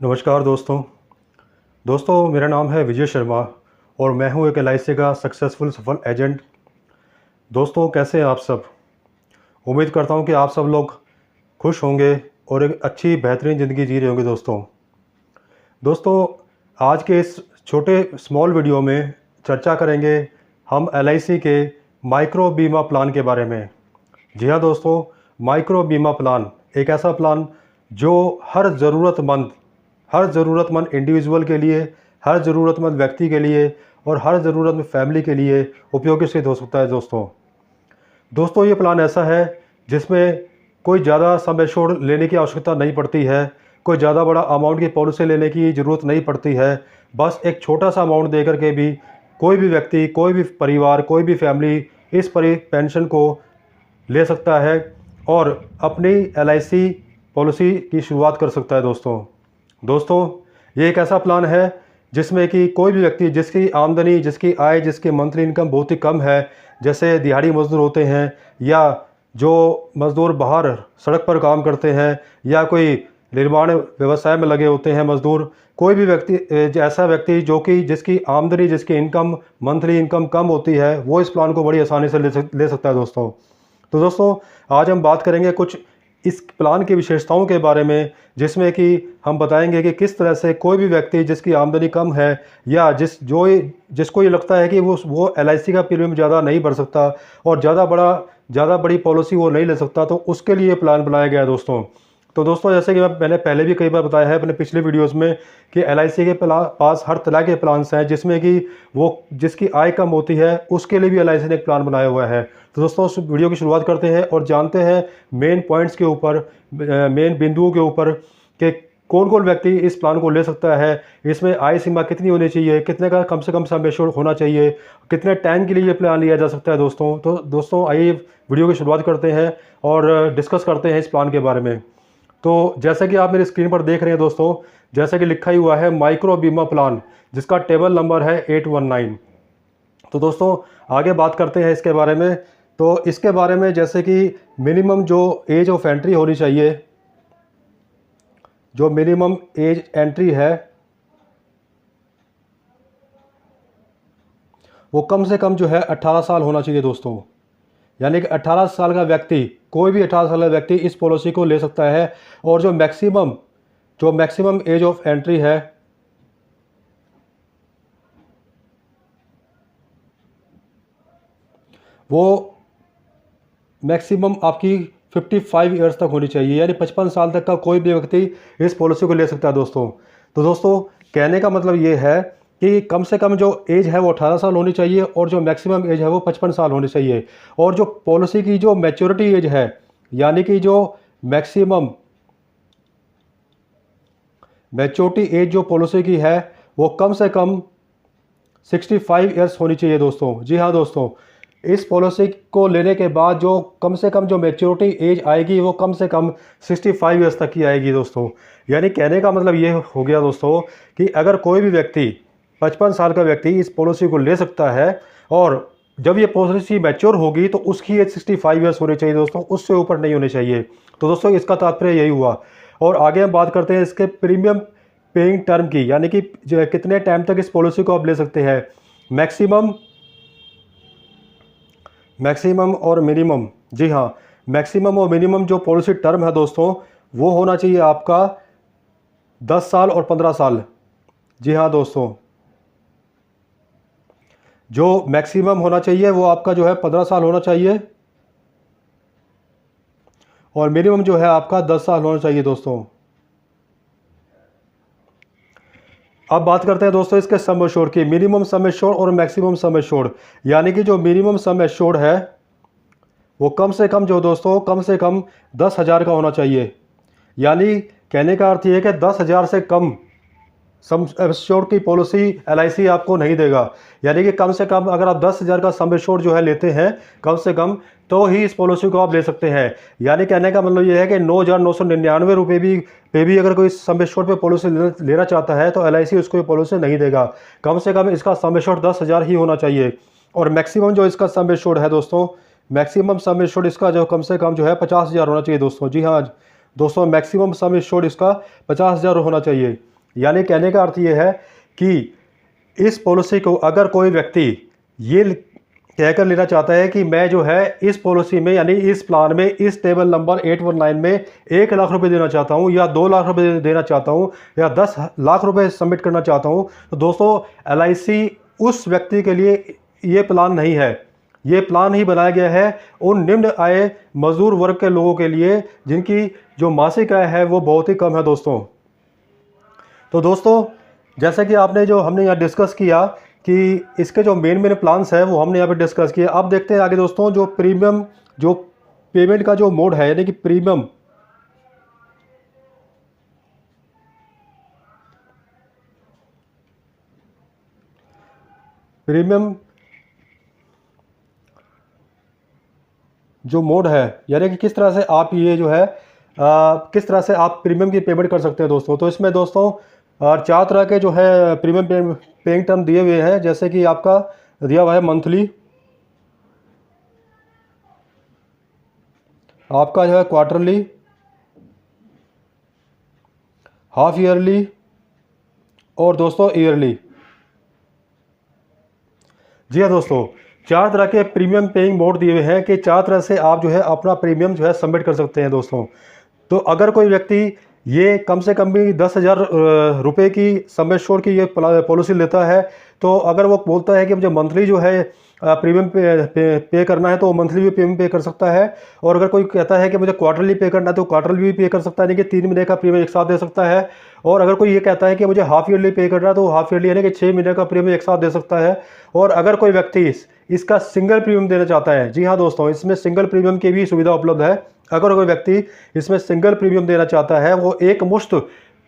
नमस्कार दोस्तों मेरा नाम है विजय शर्मा और मैं हूं एक एलआईसी का सक्सेसफुल सफल एजेंट। दोस्तों कैसे हैं आप सब। उम्मीद करता हूं कि आप सब लोग खुश होंगे और एक अच्छी बेहतरीन ज़िंदगी जी रहे होंगे। दोस्तों आज के इस छोटे स्मॉल वीडियो में चर्चा करेंगे हम एलआईसी के माइक्रो बीमा प्लान के बारे में। जी हाँ दोस्तों, माइक्रो बीमा प्लान एक ऐसा प्लान जो हर ज़रूरतमंद इंडिविजुअल के लिए, हर ज़रूरतमंद व्यक्ति के लिए और हर ज़रूरतमंद फैमिली के लिए उपयोगी सिद्ध हो सकता है। दोस्तों ये प्लान ऐसा है जिसमें कोई ज़्यादा सम एश्योर्ड लेने की आवश्यकता नहीं पड़ती है, कोई ज़्यादा बड़ा अमाउंट की पॉलिसी लेने की ज़रूरत नहीं पड़ती है। बस एक छोटा सा अमाउंट दे करके भी कोई भी व्यक्ति, कोई भी परिवार, कोई भी फैमिली इस पेंशन को ले सकता है और अपनी एलआईसी पॉलिसी की शुरुआत कर सकता है। दोस्तों ये एक ऐसा प्लान है जिसमें कि कोई भी व्यक्ति जिसकी आमदनी, जिसकी आय, जिसकी मंथली इनकम बहुत ही कम है, जैसे दिहाड़ी मजदूर होते हैं या जो मज़दूर बाहर सड़क पर काम करते हैं या कोई निर्माण व्यवसाय में लगे होते हैं मज़दूर, कोई भी व्यक्ति ऐसा व्यक्ति जो कि जिसकी आमदनी, जिसकी इनकम, मंथली इनकम कम होती है, वो इस प्लान को बड़ी आसानी से ले सकता है। दोस्तों आज हम बात करेंगे कुछ इस प्लान की विशेषताओं के बारे में, जिसमें कि हम बताएंगे कि किस तरह से कोई भी व्यक्ति जिसकी आमदनी कम है या जिसको ये लगता है कि वो एलआईसी का प्रीमियम ज़्यादा नहीं भर सकता और ज़्यादा बड़ी पॉलिसी वो नहीं ले सकता, तो उसके लिए प्लान बनाया गया है। दोस्तों जैसे कि मैंने पहले भी कई बार बताया है अपने पिछले वीडियोस में कि एलआईसी के पास हर तरह के प्लान्स हैं, जिसमें कि वो जिसकी आय कम होती है उसके लिए भी एलआईसी ने एक प्लान बनाया हुआ है। तो दोस्तों उस वीडियो की शुरुआत करते हैं और जानते हैं मेन पॉइंट्स के ऊपर, मेन बिंदुओं के ऊपर कि कौन कौन व्यक्ति इस प्लान को ले सकता है, इसमें आय सीमा कितनी होनी चाहिए, कितने का कम से कम सम एश्योर्ड होना चाहिए, कितने टाइम के लिए ये प्लान लिया जा सकता है। दोस्तों आइए वीडियो की शुरुआत करते हैं और डिस्कस करते हैं इस प्लान के बारे में। तो जैसे कि आप मेरी स्क्रीन पर देख रहे हैं दोस्तों, जैसे कि लिखा ही हुआ है माइक्रो बीमा प्लान, जिसका टेबल नंबर है 819। तो दोस्तों आगे बात करते हैं इसके बारे में। तो इसके बारे में जैसे कि मिनिमम जो एज ऑफ एंट्री होनी चाहिए, जो मिनिमम एज एंट्री है वो कम से कम जो है 18 साल होना चाहिए दोस्तों। यानी कि 18 साल का व्यक्ति, कोई भी 18 साल का व्यक्ति इस पॉलिसी को ले सकता है। और जो मैक्सिमम एज ऑफ एंट्री है वो मैक्सिमम आपकी 55 ईयर्स तक होनी चाहिए, यानी 55 साल तक का कोई भी व्यक्ति इस पॉलिसी को ले सकता है। तो दोस्तों कहने का मतलब ये है कि कम से कम जो एज है वो 18 साल होनी चाहिए और जो मैक्सिमम एज है वो 55 साल होनी चाहिए। और जो पॉलिसी की जो मैच्योरिटी एज है, यानी कि जो मैक्सिमम मैच्योरिटी एज जो पॉलिसी की है वो कम से कम 65 ईयर्स होनी चाहिए दोस्तों। जी हाँ दोस्तों, इस पॉलिसी को लेने के बाद जो कम से कम जो मैच्योरिटी एज आएगी वो कम से कम 65 ईयर्स तक की आएगी दोस्तों। यानी कहने का मतलब ये हो गया दोस्तों कि अगर कोई भी व्यक्ति 55 साल का व्यक्ति इस पॉलिसी को ले सकता है और जब ये पॉलिसी मैच्योर होगी तो उसकी एज 65 ईयर्स होनी चाहिए दोस्तों, उससे ऊपर नहीं होनी चाहिए। तो दोस्तों इसका तात्पर्य यही हुआ। और आगे हम बात करते हैं इसके प्रीमियम पेइंग टर्म की, यानी कि कितने टाइम तक इस पॉलिसी को आप ले सकते हैं। मैक्सिमम और मिनिमम, जी हाँ, मैक्सिमम और मिनिमम जो पॉलिसी टर्म है दोस्तों वो होना चाहिए आपका 10 साल और 15 साल। जी हाँ दोस्तों, जो मैक्सिमम होना चाहिए वो आपका जो है 15 साल होना चाहिए और मिनिमम जो है आपका 10 साल होना चाहिए दोस्तों। अब बात करते हैं दोस्तों इसके सम एश्योर्ड की, मिनिमम सम एश्योर्ड और मैक्सिमम सम एश्योर्ड। यानी कि जो मिनिमम सम एश्योर्ड है वो कम से कम 10,000 का होना चाहिए। यानी कहने का अर्थ ये है कि 10,000 से कम सम एश्योर्ड की पॉलिसी एलआईसी आपको नहीं देगा। यानी कि कम से कम अगर आप 10,000 का सम एश्योर्ड जो है लेते हैं कम से कम, तो ही इस पॉलिसी को आप ले सकते हैं। यानी कहने का मतलब ये है कि 9,999 रुपये पे भी अगर कोई सम एश्योर्ड पे पॉलिसी लेना चाहता है तो एलआईसी उसको ये पॉलिसी नहीं देगा। कम से कम इसका सम एश्योर्ड 10,000 ही होना चाहिए। और मैक्सिमम जो इसका सम एश्योर्ड है दोस्तों, मैक्सिमम सम एश्योर्ड इसका जो कम से कम जो है 50,000 होना चाहिए दोस्तों। जी हाँ दोस्तों मैक्सिमम सम इंश्योर्ड इसका 50,000 होना चाहिए। यानी कहने का अर्थ ये है कि इस पॉलिसी को अगर कोई व्यक्ति ये कहकर लेना चाहता है कि मैं जो है इस पॉलिसी में यानी इस प्लान में इस टेबल नंबर 819 में 1 लाख रुपए देना चाहता हूं या 2 लाख रुपए देना चाहता हूं या 10 लाख रुपए सबमिट करना चाहता हूं, तो दोस्तों LIC उस व्यक्ति के लिए ये प्लान नहीं है। ये प्लान ही बनाया गया है उन निम्न आय मजदूर वर्ग के लोगों के लिए जिनकी जो मासिक आय है वो बहुत ही कम है दोस्तों। तो दोस्तों जैसे कि आपने जो हमने यहाँ डिस्कस किया कि इसके जो मेन प्लान्स है वो हमने यहाँ पे डिस्कस किया। अब देखते हैं आगे दोस्तों जो प्रीमियम जो पेमेंट का जो मोड है यानी कि प्रीमियम जो मोड है यानी कि किस तरह से आप ये जो है किस तरह से आप प्रीमियम की पेमेंट कर सकते हैं दोस्तों। तो इसमें दोस्तों 4 तरह के जो है प्रीमियम पेइंग टर्म दिए हुए हैं, जैसे कि आपका दिया हुआ है मंथली, आपका जो है क्वार्टरली, हाफ ईयरली और दोस्तों ईयरली। जी हाँ दोस्तों, 4 तरह के प्रीमियम पेइंग मोड दिए हुए हैं कि 4 तरह से आप जो है अपना प्रीमियम जो है सबमिट कर सकते हैं दोस्तों। तो अगर कोई व्यक्ति ये कम से कम भी 10,000 रुपये की सम एश्योर्ड की ये पॉलिसी लेता है, तो अगर वो बोलता है कि मुझे मंथली जो है प्रीमियम पे करना है तो वो मंथली भी प्रीमियम पे कर सकता है। और अगर कोई कहता है कि मुझे क्वार्टरली पे करना है तो क्वार्टरली भी पे कर सकता है, यानी कि 3 महीने का प्रीमियम एक साथ दे सकता है। और अगर कोई ये कहता है कि मुझे हाफ ईयरली पे करना है तो हाफ ईयरली यानी कि 6 महीने का प्रीमियम एक साथ दे सकता है। और अगर कोई व्यक्ति इसका सिंगल प्रीमियम देना चाहता है, जी हाँ दोस्तों, इसमें सिंगल प्रीमियम की भी सुविधा उपलब्ध है। अगर कोई व्यक्ति इसमें सिंगल प्रीमियम देना चाहता है, वो एक मुश्त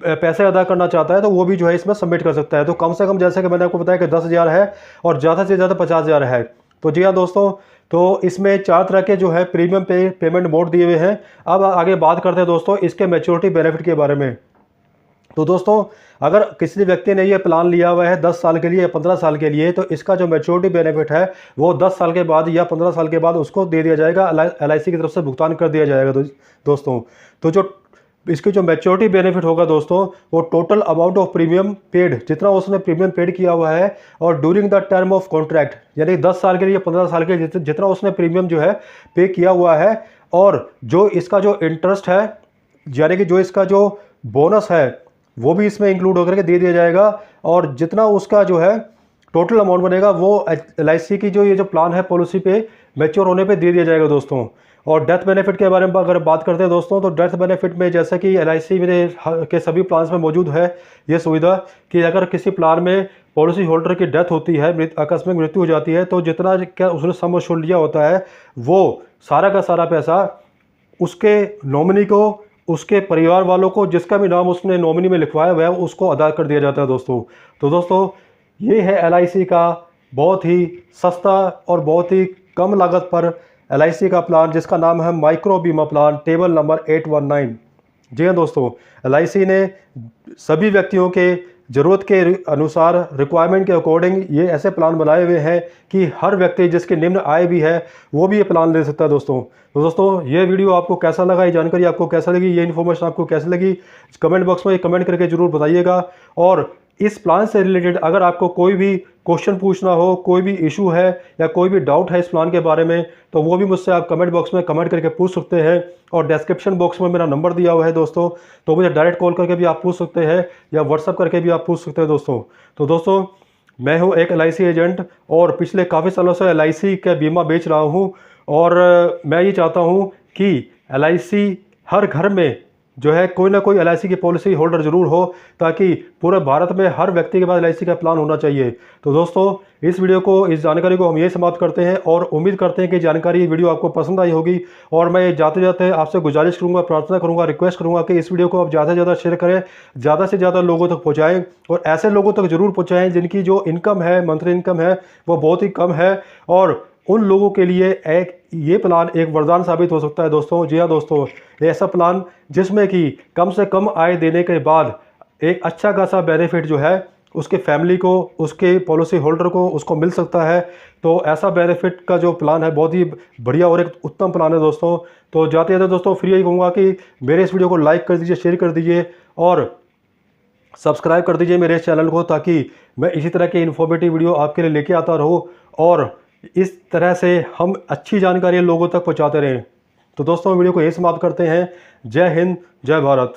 पैसे अदा करना चाहता है, तो वो भी जो है इसमें सबमिट कर सकता है। तो कम से कम जैसे कि मैंने आपको बताया कि 10,000 है और ज़्यादा से ज़्यादा 50,000 है। तो जी हाँ दोस्तों, तो इसमें 4 तरह के जो है प्रीमियम पेमेंट मोड दिए हुए हैं। अब आगे बात करते हैं दोस्तों इसके मैच्योरिटी बेनिफिट के बारे में। तो दोस्तों अगर किसी व्यक्ति ने ये प्लान लिया हुआ है 10 साल के लिए या 15 साल के लिए, तो इसका जो मैच्योरिटी बेनिफिट है वो 10 साल के बाद या 15 साल के बाद उसको दे दिया जाएगा, LIC की तरफ से भुगतान कर दिया जाएगा दोस्तों। तो जो इसकी जो मैच्योरिटी बेनिफिट होगा दोस्तों, वो total amount of premium paid, जितना उसने प्रीमियम पेड किया हुआ है और during the term of contract, यानी 10 साल के लिए 15 साल के लिए जितना उसने प्रीमियम जो है पे किया हुआ है, और जो इसका जो इंटरेस्ट है यानी कि जो इसका जो बोनस है वो भी इसमें इंक्लूड होकर के दे दिया जाएगा। और जितना उसका जो है टोटल अमाउंट बनेगा वो LIC की जो ये जो प्लान है पॉलिसी पे मैच्योर होने पे दे दिया जाएगा दोस्तों। और डेथ बेनिफिट के बारे में अगर बात करते हैं दोस्तों, तो डेथ बेनिफिट में जैसे कि LIC में के सभी प्लान्स में मौजूद है ये सुविधा कि अगर किसी प्लान में पॉलिसी होल्डर की डेथ होती है, आकस्मिक मृत्यु हो जाती है, तो जितना क्या उसने सम एश्योर्ड लिया होता है वो सारा का सारा पैसा उसके नॉमिनी को, उसके परिवार वालों को, जिसका भी नाम उसने नॉमिनी में लिखवाया हुआ है, उसको अदा कर दिया जाता है दोस्तों। तो दोस्तों ये है LIC का बहुत ही सस्ता और बहुत ही कम लागत पर LIC का प्लान, जिसका नाम है माइक्रो बीमा प्लान टेबल नंबर 819। जी हाँ दोस्तों, LIC ने सभी व्यक्तियों के ज़रूरत के अनुसार, रिक्वायरमेंट के अकॉर्डिंग ये ऐसे प्लान बनाए हुए हैं कि हर व्यक्ति जिसकी निम्न आय भी है वो भी ये प्लान ले सकता है दोस्तों। तो दोस्तों ये वीडियो आपको कैसा लगा, ये जानकारी आपको कैसा लगी, ये इन्फॉर्मेशन आपको कैसी लगी, कमेंट बॉक्स में कमेंट करके ज़रूर बताइएगा। और इस प्लान से रिलेटेड अगर आपको कोई भी क्वेश्चन पूछना हो, कोई भी इशू है या कोई भी डाउट है इस प्लान के बारे में, तो वो भी मुझसे आप कमेंट बॉक्स में कमेंट करके पूछ सकते हैं। और डिस्क्रिप्शन बॉक्स में मेरा नंबर दिया हुआ है दोस्तों, तो मुझे डायरेक्ट कॉल करके भी आप पूछ सकते हैं या व्हाट्सअप करके भी आप पूछ सकते हैं दोस्तों। तो दोस्तों मैं हूँ एक LIC एजेंट और पिछले काफ़ी सालों से LIC का बीमा बेच रहा हूँ। और मैं ये चाहता हूँ कि LIC हर घर में जो है कोई ना कोई LIC की पॉलिसी होल्डर ज़रूर हो, ताकि पूरे भारत में हर व्यक्ति के पास LIC का प्लान होना चाहिए। तो दोस्तों इस वीडियो को, इस जानकारी को हम ये समाप्त करते हैं और उम्मीद करते हैं कि जानकारी, वीडियो आपको पसंद आई होगी। और मैं जाते जाते आपसे गुजारिश करूंगा, प्रार्थना करूंगा, रिक्वेस्ट करूंगा कि इस वीडियो को आप ज़्यादा से ज़्यादा शेयर करें, ज़्यादा से ज़्यादा लोगों तक पहुँचाएँ और ऐसे लोगों तक ज़रूर पहुँचाएँ जिनकी जो इनकम है, मंथली इनकम है, वो बहुत ही कम है। और उन लोगों के लिए ये प्लान एक वरदान साबित हो सकता है दोस्तों। जी हाँ दोस्तों, ऐसा प्लान जिसमें कि कम से कम आय देने के बाद एक अच्छा खासा बेनिफिट जो है उसके फैमिली को, उसके पॉलिसी होल्डर को, उसको मिल सकता है। तो ऐसा बेनिफिट का जो प्लान है बहुत ही बढ़िया और एक उत्तम प्लान है दोस्तों। तो जाते जाते दोस्तों फिर यही कहूँगा कि मेरे इस वीडियो को लाइक कर दीजिए, शेयर कर दीजिए और सब्सक्राइब कर दीजिए मेरे इस चैनल को, ताकि मैं इसी तरह के इन्फॉर्मेटिव वीडियो आपके लिए लेके आता रहूँ और इस तरह से हम अच्छी जानकारी लोगों तक पहुँचाते रहें। तो दोस्तों वीडियो को यही समाप्त करते हैं। जय हिंद, जय भारत।